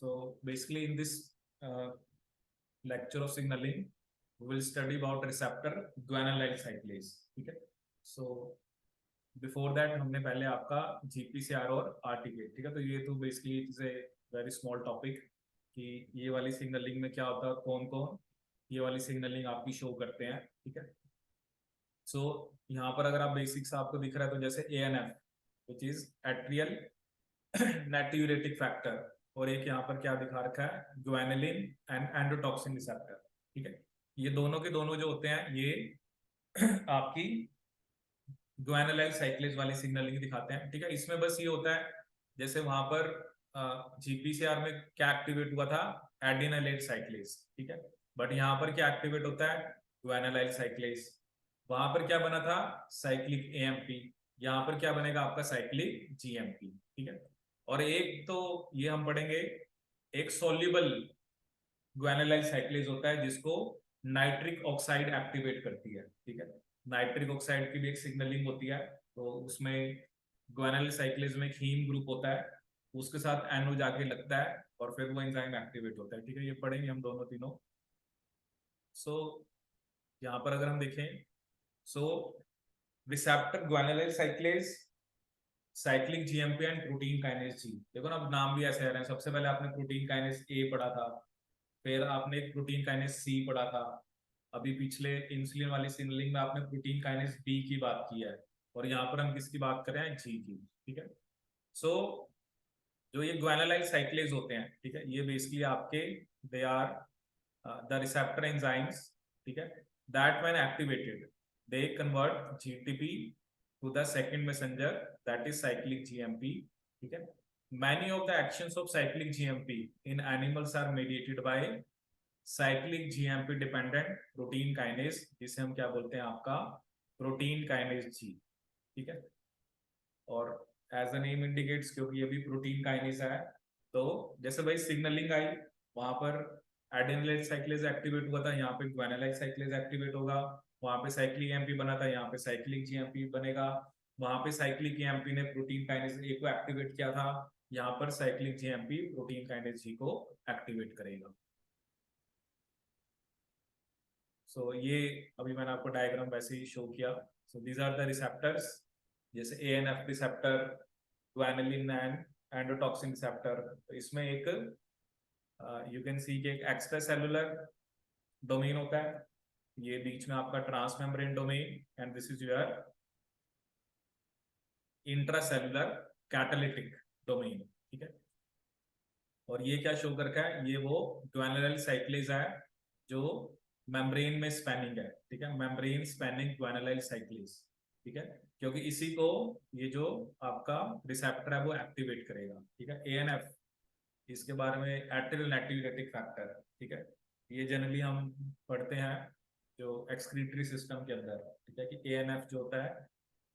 So basically in this lecture of signaling, we will study about receptor guanylyl cyclase. ठीक है. So before that हमने पहले आपका GPCR और RTK, ठीक है. तो ये तो basically it's a very small topic कि ये वाली सिग्नलिंग में क्या होता है, कौन कौन ये वाली सिग्नलिंग आपकी शो करते हैं. ठीक है. सो यहाँ पर अगर आप बेसिक्स आपको दिख रहा है तो जैसे ANF which is atrial natriuretic factor, और एक यहाँ पर क्या दिखा रखा है, ग्वानिलिन एंड एंडोटॉक्सिन रिसेप्टर. ठीक है. ये दोनों के दोनों जो होते हैं ये आपकी ग्वानिलाइल साइक्लेज वाली सिग्नलिंग दिखाते हैं. ठीक है. इसमें बस ये होता है जैसे वहां पर GPCR में क्या एक्टिवेट हुआ था, एडिनाइलेट साइक्लेज. ठीक है. बट यहाँ पर क्या एक्टिवेट होता है, ग्वानिलाइल साइक्लेज. वहां पर क्या बना था, साइक्लिक AMP. यहाँ पर क्या बनेगा आपका, साइक्लिक GMP. ठीक है. और एक तो ये हम पढ़ेंगे, एक सोल्यूबल ग्वानिलाइल साइक्लेज होता है जिसको नाइट्रिक ऑक्साइड एक्टिवेट करती है. ठीक है. नाइट्रिक ऑक्साइड की भी एक सिग्नलिंग होती है, तो उसमें ग्वानिलाइल साइक्लेज में एक हीम ग्रुप होता है, उसके साथ NO जाके लगता है और फिर वो एंजाइम एक्टिवेट होता है. ठीक है. ये पढ़ेंगे हम दोनों तीनों. सो यहाँ पर अगर हम देखें, so receptor guanylyl cyclase, cyclic GMP and protein kinase G. देखो ना, अब नाम भी ऐसे आ रहे हैं. सबसे पहले आपने प्रोटीन काइनेज A पढ़ा था, फिर आपने प्रोटीन काइनेज C पढ़ा था, अभी पिछले इंसुलिन वाली सिग्नलिंग में आपने प्रोटीन काइनेज B की बात की है, और यहाँ पर हम किसकी बात कर रहे हैं, G की. ठीक है. सो जो ये ग्वानिलाइल साइक्लेज होते हैं, ठीक है, ये बेसिकली आपके they are the receptor enzymes. ठीक है. That when activated they convert GTP to the second messenger, that is cyclic GMP. ठीक है. Many of the actions of cyclic GMP in animals are mediated by cyclic GMP dependent protein kinase, जिसे हम क्या बोलते हैं, आपका protein kinase G. ठीक है. और एज अ नेम इंडिकेट्स, क्योंकि ये भी प्रोटीन काइनेज है, तो जैसे भाई सिग्नलिंग आई, वहां पर एडेनिलाइल साइक्लेज एक्टिवेट हुआ था, यहाँ पे ग्वानिलाइल साइक्लेज एक्टिवेट होगा. वहां पे साइक्लिक AMP बना था, यहाँ पे साइक्लिक GMP बनेगा. वहां पे साइक्लिक AMP ने प्रोटीन काइनेज A को एक्टिवेट किया था, यहाँ पर cyclic GMP protein kinase G को एक्टिवेट करेगा. सो ये अभी मैंने आपको डायग्राम वैसे ही शो किया. So these are the receptors, जैसे ANF receptor, guanylin and endotoxin receptor. तो इसमें एक यू कैन सी कि एक एक्स्ट्रा सेलुलर डोमेन होता है, ये बीच में आपका transmembrane domain, and this is your intracellular catalytic domain. ठीक है. और ये क्या शो करता है, ये वो ग्वानिलाइल साइक्लेज है जो मेम्ब्रेन में स्पैनिंग है. ठीक है. Membrane spanning guanylyl cyclase. ठीक है. क्योंकि इसी को ये जो आपका रिसेप्टर है वो एक्टिवेट करेगा. ठीक है. ANF, इसके बारे में एट्रियल नेट्यूरेटिक फैक्टर. ठीक है. ये जनरली हम पढ़ते हैं जो एक्सक्रीटरी सिस्टम के अंदर. ठीक है. कि ANF जो होता है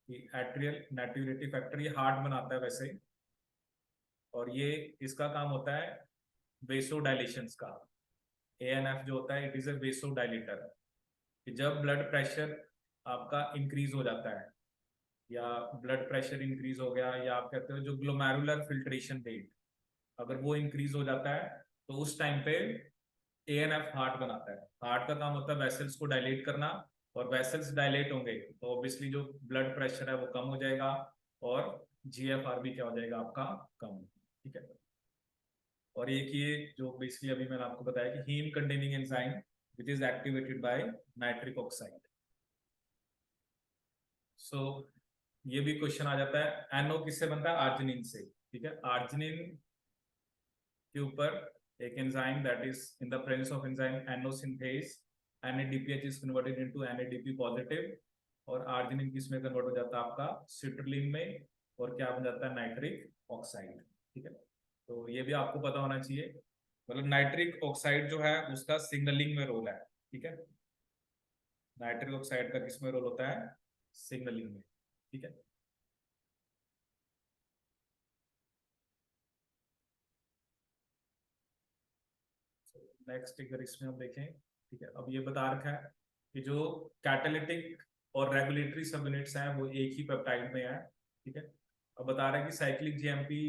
कि एट्रियल नेट्यूरेटिक फैक्टर, ये हार्ट बनाता है वैसे, और ये इसका काम होता है वेसोडाइलेशंस का. ANF जो होता है, इट इज ए वेसोडाइलेटर. जब ब्लड प्रेशर आपका इंक्रीज हो जाता है, या ब्लड प्रेशर इंक्रीज हो गया, या आप कहते हो जो ग्लोमेरुलर फिल्ट्रेशन रेट, अगर वो इंक्रीज हो जाता है, तो उस टाइम पे ANF हार्ट बनाता है. हार्ट का काम होता है वेसल्स को डायलेट करना, और वेसल्स डायलेट होंगे तो ऑब्वियसली जो ब्लड प्रेशर है वो कम हो जाएगा, और GFR भी क्या हो जाएगा आपका, कम. ठीक है. और एक ये जो बेसिकली अभी मैंने आपको बताया कि heme containing enzyme which is activated by nitric oxide. So ये भी क्वेश्चन आ जाता है, NO किससे बनता है, आर्जिनिन से. ठीक है. आर्जिनिन के ऊपर एक enzyme that is in the presence of enzyme NO synthase, NADPH is converted into NADP positive, और आर्जिनिन किसमें कन्वर्ट हो जाता है आपका, सिट्रुलिन में, और क्या बन जाता है, नाइट्रिक ऑक्साइड. ठीक है. तो ये भी आपको पता होना चाहिए. मतलब नाइट्रिक ऑक्साइड जो है उसका सिग्नलिंग में रोल है. ठीक है. नाइट्रिक ऑक्साइड का किसमें रोल होता है, सिग्नलिंग में. ठीक है. नेक्स्ट अगर इसमें हम देखें, ठीक है, अब ये बता रखा है कि जो कैटालिटिक और रेगुलेटरी सब यूनिट्स हैं वो एक ही पेप्टाइड में है. ठीक है. अब बता रहा है कि cyclic GMP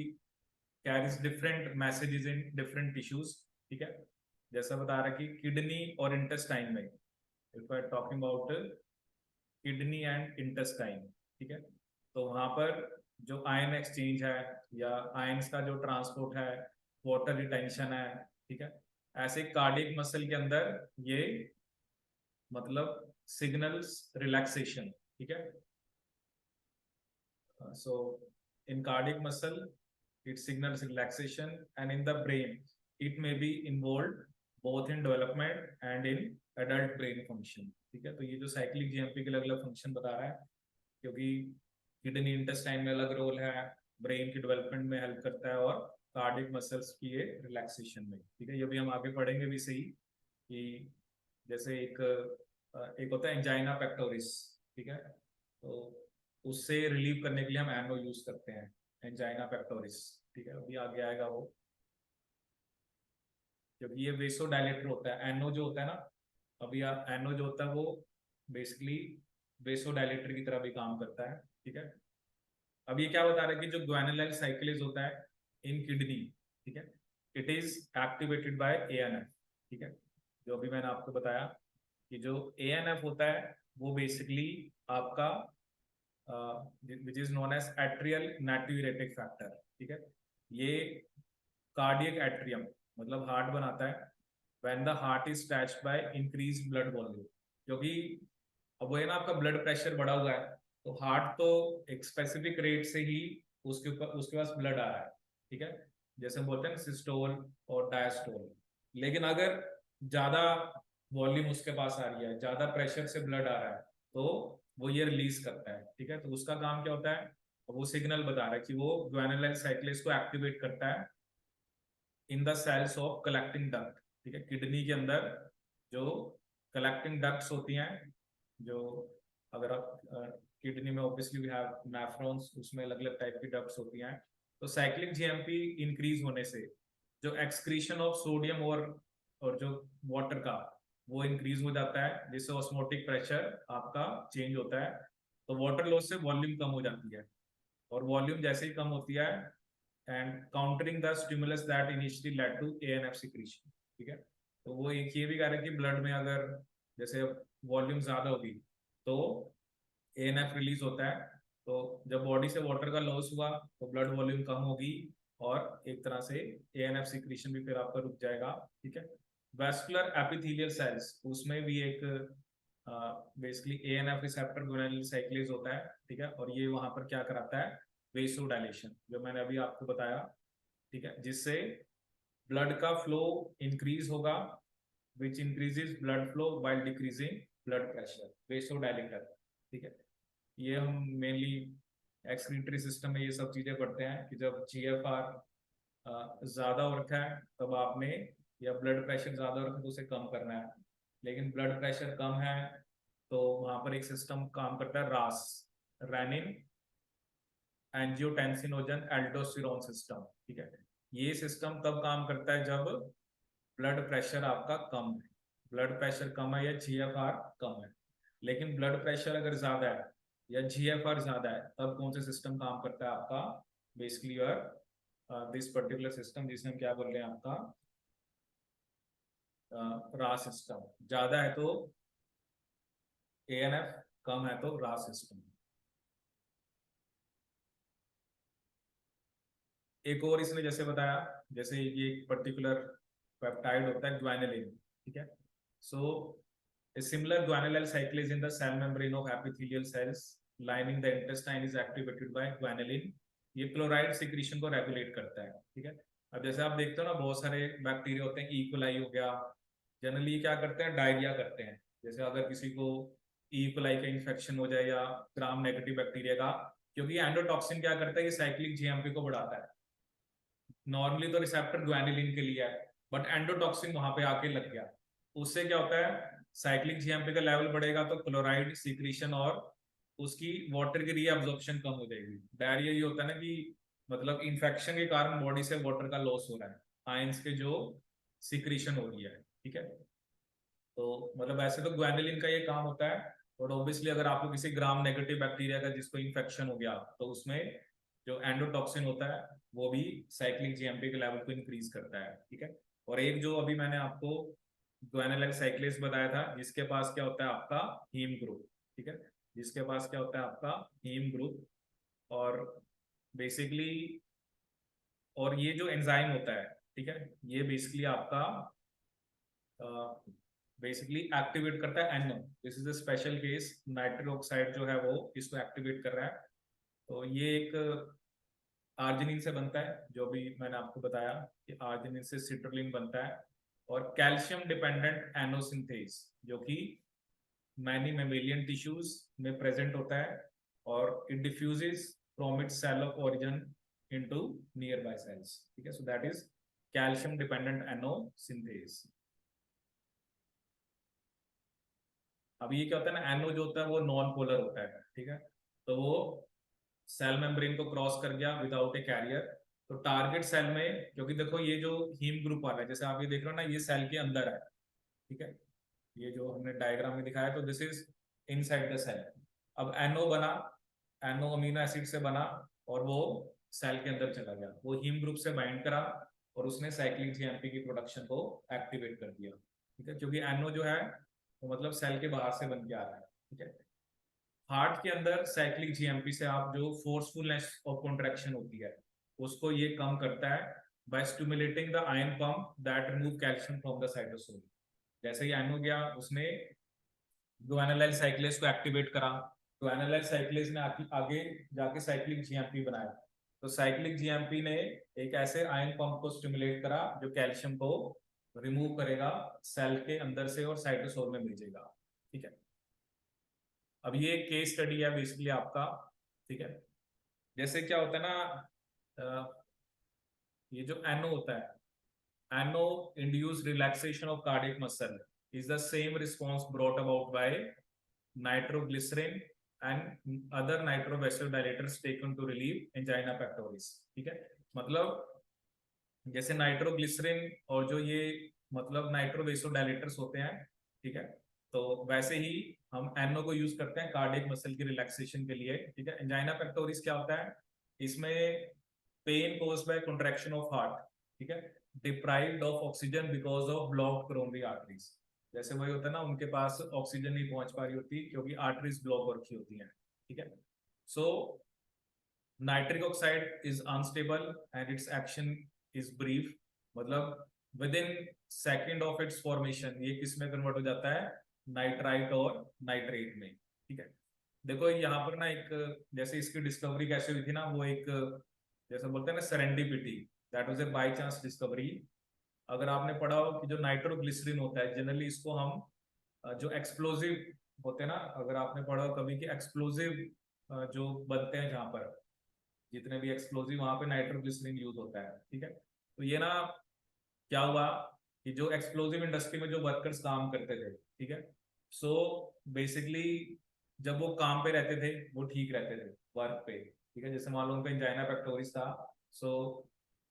carries different messages in different tissues, ठीक है। जैसा बता रहा है कि किडनी और इंटेस्टाइन में, if I talking about kidney and intestine, ठीक है, तो वहां पर जो आयन एक्सचेंज है या आयंस का जो ट्रांसपोर्ट है, वाटर रिटेंशन है, ठीक है, ऐसे कार्डियक मसल के अंदर ये मतलब सिग्नल्स रिलैक्सेशन, ठीक है। So in cardiac muscle it signals relaxation, and in the brain it may be involved both in development and in adult brain function, ठीक है। तो ये जो साइक्लिक जीएमपी के अलग अलग फंक्शन बता रहा है, क्योंकि किडनी इंटेस्टाइन में अलग रोल है, ब्रेन की डेवलपमेंट में हेल्प करता है, और कार्डियक मसल्स की ये रिलैक्सेशन में, ठीक है। ये भी हम आगे पढ़ेंगे भी सही, कि जैसे एक होता है एंजाइना पेक्टोरिस, ठीक है, तो उससे रिलीव करने के लिए हम एनो यूज करते हैं, एंजाइना पेक्टोरिस, ठीक है, अभी आगे आएगा वो, क्योंकि ये वेसोडायलेटर होता है। एनो जो होता है ना, अभी एनो जो होता है वो बेसिकली वेसोडायलेटर की तरह भी काम करता है, ठीक है। अब ये क्या बता रहा है कि जो ग्वानिलाइल साइक्लेज होता है इन किडनी, ठीक है, it is activated bye ANF, ठीक है। जो अभी मैंने आपको बताया कि जो एएनएफ होता है वो बेसिकली आपका which is known as atrial natriuretic factor, ठीक है। ये कार्डियक एट्रियम मतलब हार्ट बनाता है when the heart is touched by increase blood volume, क्योंकि अब वो है ना आपका ब्लड प्रेशर बढ़ा हुआ है, तो हार्ट तो एक स्पेसिफिक रेट से ही उसके पास ब्लड आ रहा है, ठीक है, जैसे हम बोलते हैं सिस्टोल और डायस्टोल। लेकिन अगर ज्यादा वॉल्यूम उसके पास आ रही है, ज्यादा प्रेशर से ब्लड आ रहा है, तो वो ये रिलीज करता है, ठीक है। तो उसका काम क्या होता है, वो सिग्नल बता रहा है कि वो ग्वानिलाइल साइक्लेज को एक्टिवेट करता है in the cells of collecting duct, ठीक है। किडनी के अंदर जो कलेक्टिंग डक्ट्स होती हैं, जो अगर आप किडनी में ऑब्वियसली वी हैव नेफ्रॉन्स, उसमें अलग अलग टाइप की डक्ट्स होती हैं, तो साइक्लिक जीएमपी इंक्रीज होने से जो एक्सक्रीशन ऑफ सोडियम और जो वाटर का वो इंक्रीज हो जाता है, जिससे ऑस्मोटिक प्रेशर आपका चेंज होता है, तो वाटर लॉस से वॉल्यूम कम हो जाती है, और वॉल्यूम जैसे ही कम होती है and countering the stimulus that initially led to ANF secretion, ठीक है। तो वो एक ये भी कह रहे हैं कि ब्लड में अगर जैसे वॉल्यूम ज्यादा होगी तो एएनएफ रिलीज होता है, तो जब बॉडी से वाटर का लॉस हुआ तो ब्लड वॉल्यूम कम होगी, और एक तरह से एएनएफ सिक्रीशन भी फिर आपका रुक जाएगा, ठीक है। वेस्कुलर एपिथेलियल सेल्स, उसमें भी एक बेसिकली एएनएफ रिसेप्टर ग्वानिलाइल साइक्लेज होता है, ठीक है, और ये वहां पर क्या कराता है, वेसोडाइलेशन, जो मैंने अभी आपको बताया, ठीक है, जिससे ब्लड का फ्लो इंक्रीज होगा, which increases blood flow while decreasing blood pressure, vasodilator, ठीक है। ये हम मेनली एक्सक्रीटरी सिस्टम में ये सब चीजें पढ़ते हैं कि जब जीएफआर ज्यादा हो रखा है तब आपने, या ब्लड प्रेशर ज्यादा हो रखा है तो उसे कम करना है, लेकिन ब्लड प्रेशर कम है तो वहां पर एक सिस्टम काम करता है, रास, रेनिन एंजियोटेंसिनोजन एल्डोस्टेरोन सिस्टम, ठीक है। ये सिस्टम तब काम करता है जब ब्लड प्रेशर आपका कम है, ब्लड प्रेशर कम है या जीएफआर कम है। लेकिन ब्लड प्रेशर अगर ज्यादा है या जीएफआर ज्यादा है, तब कौन सा सिस्टम काम करता है आपका, basically your this particular system जिसे हम क्या बोल रहे हैं आपका रा सिस्टम, ज्यादा है तो एएनएफ, कम है तो रा सिस्टम। एक और इसने जैसे बताया, जैसे ये पर्टिकुलर पेप्टाइड होता है ग्वानिलिन, ठीक है। सो a similar guanylyl cyclase in the cell membrane of epithelial cells lining the intestine is activated by guanylin, ये क्लोराइड सिक्रीशन को रेगुलेट करता है, ठीक है। अब जैसे आप देखते हो ना बहुत सारे बैक्टीरिया होते हैं, इकोलाई हो गया, जनरली क्या करते हैं, डायरिया करते हैं, जैसे अगर किसी को इकोलाई का इन्फेक्शन हो जाए या ग्राम नेगेटिव बैक्टीरिया का, क्योंकि एंडोटॉक्सिन क्या करता है, ये साइक्लिक जीएमपी को बढ़ाता है। नॉर्मली तो रिसेप्टर ग्वानिलिन के लिए है, बट एंडोटॉक्सिन वहां पे आके लग गया, उससे क्या होता है, साइक्लिक जीएमपी का लेवल बढ़ेगा तो क्लोराइड सीक्रेशन और उसकी वाटर की रीअब्जॉर्प्शन कम हो जाएगी। डायरिया ये होता है ना कि मतलब इन्फेक्शन के कारण बॉडी से वाटर का लॉस हो रहा है, आयंस के जो सीक्रेशन हो रही है, ठीक है। तो मतलब ऐसे तो ग्वानिलिन का ये काम होता है, और ऑब्वियसली अगर आपको किसी ग्राम नेगेटिव बैक्टीरिया का जिसको इन्फेक्शन हो गया तो उसमें जो एंडोटॉक्सिन होता है वो भी साइक्लिक जीएमपी के लेवल को इंक्रीज करता है, ठीक है। और एक जो अभी मैंने आपको ग्वानिलाइल साइक्लेज बताया था, जिसके पास क्या होता है आपका हीम ग्रुप, ठीक है, जिसके पास क्या होता है आपका हीम ग्रुप। और बेसिकली और ये जो एंजाइम होता है, ठीक है, ये बेसिकली आपका बेसिकली एक्टिवेट करता है NO. This is a special case, nitric oxide जो है वो इसको एक्टिवेट कर रहा है। तो ये एक आर्जिनिन से बनता है, जो भी मैंने आपको बताया कि आर्जिनिन से सिट्रोलिन बनता है। और कैल्शियम डिपेंडेंट एनोसिंथेज, जो कि मैनी मेमेलियन टिश्यूज में प्रेजेंट होता है, और it diffuses from its cell of origin into near by cells, ठीक है। So that is calcium dependent NO synthase. अब ये क्या होता है ना, एनो जो होता है वो नॉन पोलर होता है, ठीक है। तो वो सेल मेम्ब्रेन को क्रॉस कर गया विदाउट ए कैरियर, तो टारगेट सेल में, क्योंकि देखो ये जो हीम ग्रुप वाला है, जैसे आप ये देख रहे हो ना, ये सेल के अंदर है, ठीक है, ये जो हमने डायग्राम में दिखाया, तो this is inside the cell. अब एनओ बना, एनओ अमीनो एसिड से बना, और वो सेल के अंदर चला गया, वो हीम ग्रुप से बाइंड करा, और उसने साइक्लिक जीएमपी की प्रोडक्शन को एक्टिवेट कर दिया, ठीक है, क्योंकि एनओ जो है वो मतलब सेल के बाहर से बन के आ रहा है, ठीक है। हार्ट के अंदर साइक्लिक जीएमपी से आप जो फोर्सफुलनेस ऑफ कॉन्ट्रैक्शन होती है उसको ये कम करता है by stimulating the ion pump that remove calcium from the cytosol. जैसे ही आयन हो गया, उसने ग्वानिलाइल साइक्लेज को एक्टिवेट करा, ग्वानिलाइल साइक्लेज ने आगे जाके साइक्लिक जीएमपी बनाया। तो साइक्लिक जीएमपी ने एक ऐसे आयन पंप को स्टिमुलेट करा जो कैल्शियम को रिमूव करेगा सेल के अंदर से और साइटोसोल में भेजेगा, ठीक है। अब ये केस स्टडी है बेसिकली आपका, ठीक है। जैसे क्या होता है ना, ये जो एनो होता है, NO induce relaxation of cardiac muscle is the same response brought about by nitroglycerin and other nitrovasodilators taken to relieve angina pectoris, ठीक है। मतलब जैसे नाइट्रोग्लिसरीन और जो ये मतलब नाइट्रोवेसोडाइलेटर्स होते हैं, ठीक है, तो वैसे ही हम एनो को यूज करते हैं कार्डियक मसल की रिलैक्सेशन के लिए, ठीक है। एंजाइना पेक्टोरिस क्या होता है, इसमें pain caused by contraction of heart, ठीक है, deprived of oxygen because of blocked coronary arteries. जैसे वही होता है ना, उनके पास ऑक्सीजन नहीं पहुंच पा रही होती क्योंकि आर्टरीज ब्लॉक हो रखी होती हैं, ठीक है। So nitric oxide is unstable and its action is brief, मतलब within second of its formation ये किस में कन्वर्ट हो जाता है, नाइट्राइट और नाइट्रेट में, ठीक है। देखो यहाँ पर ना एक, जैसे इसकी डिस्कवरी कैसे हुई थी ना, वो एक जैसे बोलते हैं ना serendipity, that was a by chance discovery. अगर आपने पढ़ा हो कि जो नाइट्रोग्लिसरीन होता है, जनरली इसको हम जो एक्सप्लोजिव होते हैं ना, अगर आपने पढ़ा हो कभी कि एक्सप्लोजिव जो बनते हैं जहाँ पर, जितने भी एक्सप्लोजिव वहां पे नाइट्रोग्लिसरीन यूज होता है, ठीक है। तो ये ना क्या हुआ कि जो एक्सप्लोजिव इंडस्ट्री में जो वर्कर्स काम करते थे, ठीक है, सो बेसिकली जब वो काम पे रहते थे वो ठीक रहते थे वर्क पे, ठीक है। जैसे मान लो उनका एंजाइना पेक्टोरिस था, सो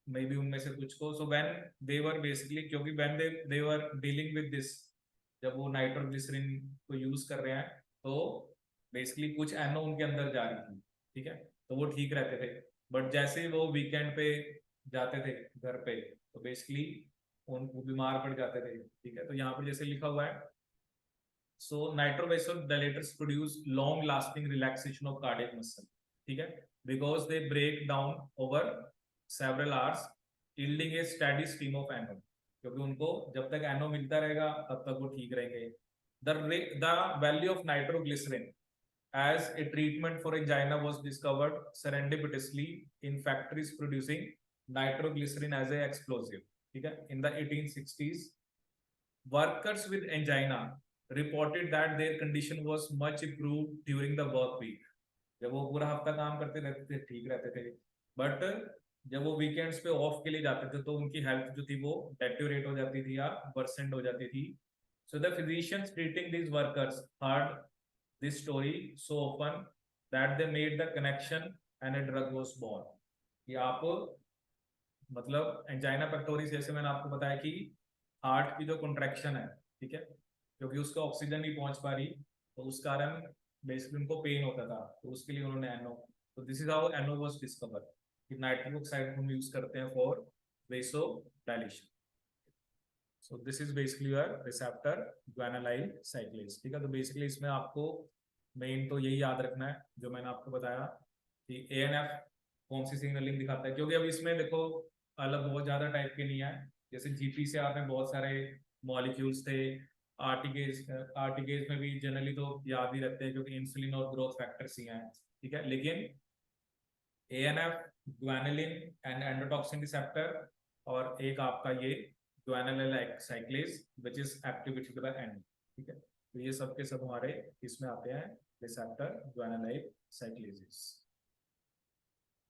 मे बी उनमें से कुछ को, so when they were basically, क्योंकि when they were dealing with this, जब वो नाइट्रोग्लिसरीन को यूज कर रहे हैं, तो बेसिकली कुछ एनओ उनके अंदर जा रही थी, ठीक है, तो वो ठीक रहते थे। बट जैसे ही वो वीकेंड पे जाते थे घर पे, तो बेसिकली वो बीमार पड़ जाते थे, ठीक है। तो यहाँ पर जैसे लिखा हुआ है, so nitrovasodilators produce long lasting relaxation of cardiac muscle, ठीक है, because they break down over several hours yielding a steady stream of NO, क्योंकि उनको जब तक एनो मिलता रहेगा तब तक वो ठीक रहेंगे। The value of nitroglycerine as a treatment for angina was discovered serendipitously in factories producing nitroglycerin as a explosive, ठीक है, in the 1860s. Workers with angina reported that their condition was much improved during the work week. जब वो पूरा हफ्ता काम करते रहते थे ठीक रहते थे, बट जब वो वीकेंड्स पे ऑफ के लिए जाते थे तो उनकी हेल्थ जो थी वो डेटेरियोरेट हो जाती थी या वर्सेंट हो जाती थी। So the physicians treating these workers heard this story so often that they made the connection and a drug was born। कि आप मतलब एंजाइना पेक्टोरिस, जैसे मैंने आपको बताया कि हार्ट की जो कॉन्ट्रैक्शन है, ठीक है, क्योंकि उसको ऑक्सीजन नहीं पहुंच पा रही, तो उस कारण बेसिकली उनको पेन होता था, तो उसके लिए उन्होंने एनो तो this is how NO was discovered कि नाइट्रिक ऑक्साइड हम यूज करते हैं for vasodilation. So this is basically your receptor guanylyl cyclase. ठीक है, तो बेसिकली इसमें आपको मेन तो यही याद रखना है जो मैंने आपको बताया कि ANF कौन सी सिग्नलिंग दिखाता है, क्योंकि अब इसमें देखो अलग बहुत ज्यादा टाइप के नहीं है। जैसे GPCR में बहुत सारे मॉलिक्यूल्स थे, आरटीकेज में भी जनरली तो याद ही रहते हैं क्योंकि इंसुलिन और ग्रोथ फैक्टर्स ही हैं। ठीक है, लेकिन ANF, guanylin and endotoxin receptor, और एक आपका ये guanylyl cyclase which is activated by N। ठीक है, तो ये सब के सब हमारे इसमें आते हैं रिसेप्टर ग्वानालाइल साइक्लेजेस।